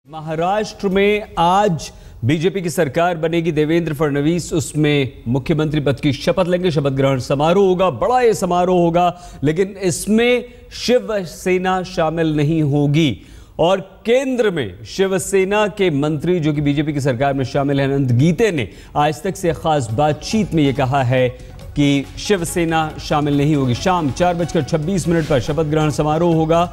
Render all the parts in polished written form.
महाराष्ट्र में आज बीजेपी की सरकार बनेगी। देवेंद्र फडणवीस उसमें मुख्यमंत्री पद की शपथ लेंगे। शपथ ग्रहण समारोह होगा, बड़ा ये समारोह होगा, लेकिन इसमें शिवसेना शामिल नहीं होगी। और केंद्र में शिवसेना के मंत्री जो कि बीजेपी की सरकार में शामिल हैं, अनंत गीते ने आज तक से खास बातचीत में यह कहा है कि शिवसेना शामिल नहीं होगी। शाम 4:26 पर शपथ ग्रहण समारोह होगा।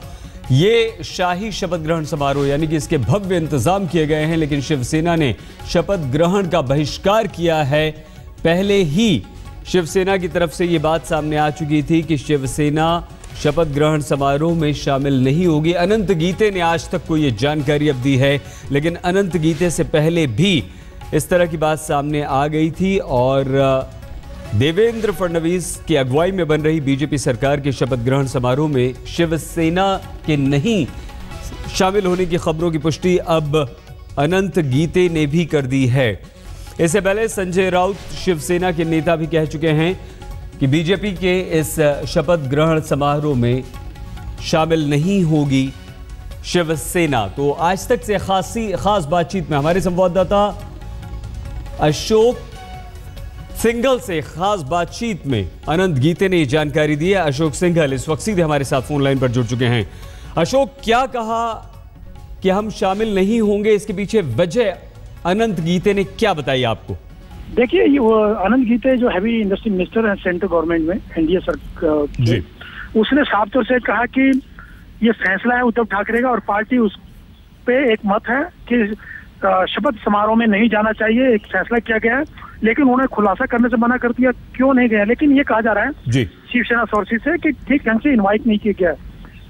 ये शाही शपथ ग्रहण समारोह यानी कि इसके भव्य इंतजाम किए गए हैं, लेकिन शिवसेना ने शपथ ग्रहण का बहिष्कार किया है। पहले ही शिवसेना की तरफ से ये बात सामने आ चुकी थी कि शिवसेना शपथ ग्रहण समारोह में शामिल नहीं होगी। अनंत गीते ने आज तक को ये जानकारी अब दी है, लेकिन अनंत गीते से पहले भी इस तरह की बात सामने आ गई थी। और देवेंद्र फडणवीस की अगुवाई में बन रही बीजेपी सरकार के शपथ ग्रहण समारोह में शिवसेना के नहीं शामिल होने की खबरों की पुष्टि अब अनंत गीते ने भी कर दी है। इससे पहले संजय राउत शिवसेना के नेता भी कह चुके हैं कि बीजेपी के इस शपथ ग्रहण समारोह में शामिल नहीं होगी शिवसेना। तो आज तक से खास बातचीत में हमारे संवाददाता अशोक सिंघल से खास बातचीत में अनंत गीते ने यह जानकारी दी है। अशोक सिंघल इस वक्त सीधे हमारे साथ फोन लाइन पर जुड़ चुके हैं। अशोक, क्या कहा कि हम शामिल नहीं होंगे, इसके पीछे वजह अनंत गीते ने क्या बताई आपको? देखिए, अनंत गीते जो हैवी इंडस्ट्री मिनिस्टर है सेंट्रल गवर्नमेंट में एनडीए सरकार, उसने साफ तौर से कहा कि ये फैसला है उद्धव ठाकरे का और पार्टी उस पे एक मत है कि शपथ समारोह में नहीं जाना चाहिए। एक फैसला किया गया है, लेकिन उन्होंने खुलासा करने से मना कर दिया क्यों नहीं गया। लेकिन ये कहा जा रहा है शिवसेना सोर्सेज से कि ठीक ढंग से इनवाइट नहीं किया गया,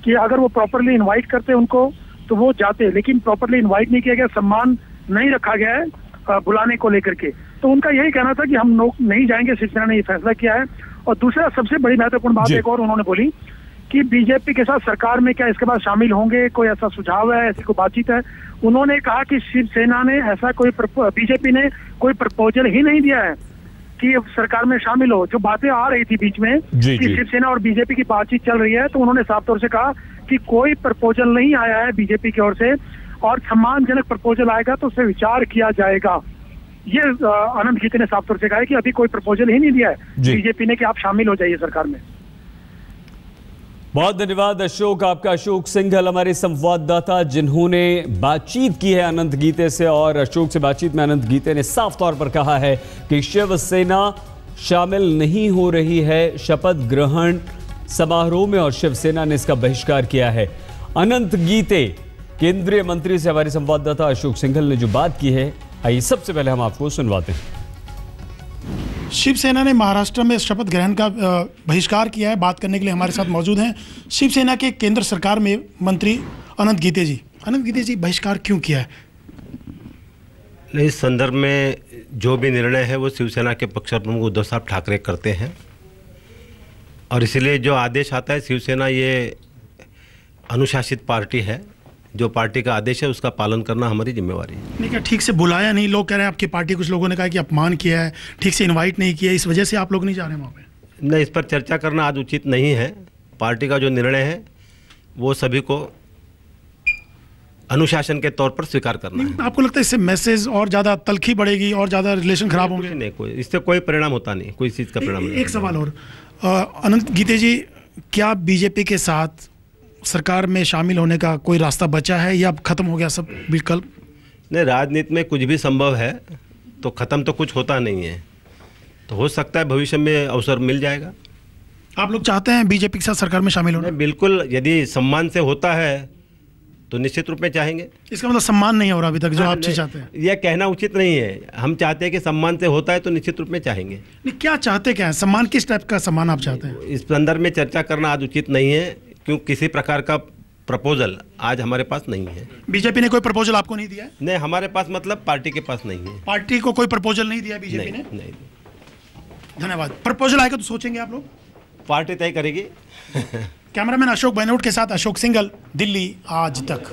कि अगर वो प्रॉपरली इनवाइट करते उनको तो वो जाते, लेकिन प्रॉपरली इनवाइट नहीं किया गया, सम्मान नहीं रखा गया है बुलाने को लेकर के। तो उनका यही कहना था कि हम लोग नहीं जाएंगे, शिवसेना ने ये फैसला किया है। और दूसरा सबसे बड़ी महत्वपूर्ण बात एक और उन्होंने बोली कि बीजेपी के साथ सरकार में क्या इसके बाद शामिल होंगे, कोई ऐसा सुझाव है, ऐसी कोई बातचीत है। उन्होंने कहा कि शिवसेना ने ऐसा कोई बीजेपी ने कोई प्रपोजल ही नहीं दिया है कि सरकार में शामिल हो। जो बातें आ रही थी बीच में कि शिवसेना और बीजेपी की बातचीत चल रही है, तो उन्होंने साफ तौर से कहा कि कोई प्रपोजल नहीं आया है बीजेपी की ओर से, और सम्मानजनक प्रपोजल आएगा तो उस पर विचार किया जाएगा। ये अनंत गीते ने साफ तौर से कहा है कि अभी कोई प्रपोजल ही नहीं दिया है बीजेपी ने कि आप शामिल हो जाइए सरकार में। बहुत धन्यवाद अशोक, आपका। अशोक सिंघल हमारे संवाददाता जिन्होंने बातचीत की है अनंत गीते से। और अशोक से बातचीत में अनंत गीते ने साफ तौर पर कहा है कि शिवसेना शामिल नहीं हो रही है शपथ ग्रहण समारोह में और शिवसेना ने इसका बहिष्कार किया है। अनंत गीते केंद्रीय मंत्री से हमारे संवाददाता अशोक सिंघल ने जो बात की है, आइए सबसे पहले हम आपको सुनवाते हैं। शिवसेना ने महाराष्ट्र में शपथ ग्रहण का बहिष्कार किया है। बात करने के लिए हमारे साथ मौजूद हैं शिवसेना के केंद्र सरकार में मंत्री अनंत गीते जी। अनंत गीते जी, बहिष्कार क्यों किया है? इस संदर्भ में जो भी निर्णय है वो शिवसेना के पक्ष प्रमुख उद्धव साहब ठाकरे करते हैं, और इसलिए जो आदेश आता है, शिवसेना ये अनुशासित पार्टी है, जो पार्टी का आदेश है उसका पालन करना हमारी जिम्मेवारी है। नहीं, क्या ठीक से बुलाया नहीं? लोग कह रहे हैं आपकी पार्टी, कुछ लोगों ने कहा कि अपमान किया है, ठीक से इनवाइट नहीं किया, इस वजह से आप लोग नहीं जा रहे वहाँ पे। नहीं, इस पर चर्चा करना आज उचित नहीं है। पार्टी का जो निर्णय है वो सभी को अनुशासन के तौर पर स्वीकार करना है। आपको लगता है इससे मैसेज और ज़्यादा तलखी बढ़ेगी और ज़्यादा रिलेशन खराब होंगे? नहीं, कोई इससे कोई परिणाम होता नहीं, कोई चीज़ का परिणाम नहीं। एक सवाल और, अनंत गीते जी, क्या बीजेपी के साथ सरकार में शामिल होने का कोई रास्ता बचा है या अब खत्म हो गया सब विकल्प? नहीं, राजनीति में कुछ भी संभव है, तो खत्म तो कुछ होता नहीं है, तो हो सकता है भविष्य में अवसर मिल जाएगा। आप लोग चाहते हैं बीजेपी के साथ सरकार में शामिल होना? बिल्कुल, यदि सम्मान से होता है तो निश्चित रूप में चाहेंगे। इसका मतलब सम्मान नहीं हो रहा अभी तक जो आप चाहते हैं? यह कहना उचित नहीं है। हम चाहते हैं कि सम्मान से होता है तो निश्चित रूप में चाहेंगे। नहीं, क्या चाहते क्या है? सम्मान किस टाइप का सम्मान आप चाहते हैं? इस संदर्भ में चर्चा करना आज उचित नहीं है, क्यों किसी प्रकार का प्रपोजल आज हमारे पास नहीं है। बीजेपी ने कोई प्रपोजल आपको नहीं दिया है? नहीं, हमारे पास मतलब पार्टी के पास नहीं है। पार्टी को कोई प्रपोजल नहीं दिया बीजेपी ने? नहीं। धन्यवाद। प्रपोजल आएगा तो सोचेंगे आप लोग? पार्टी तय करेगी। कैमरामैन अशोक बैनोट के साथ अशोक सिंघल, दिल्ली आज तक।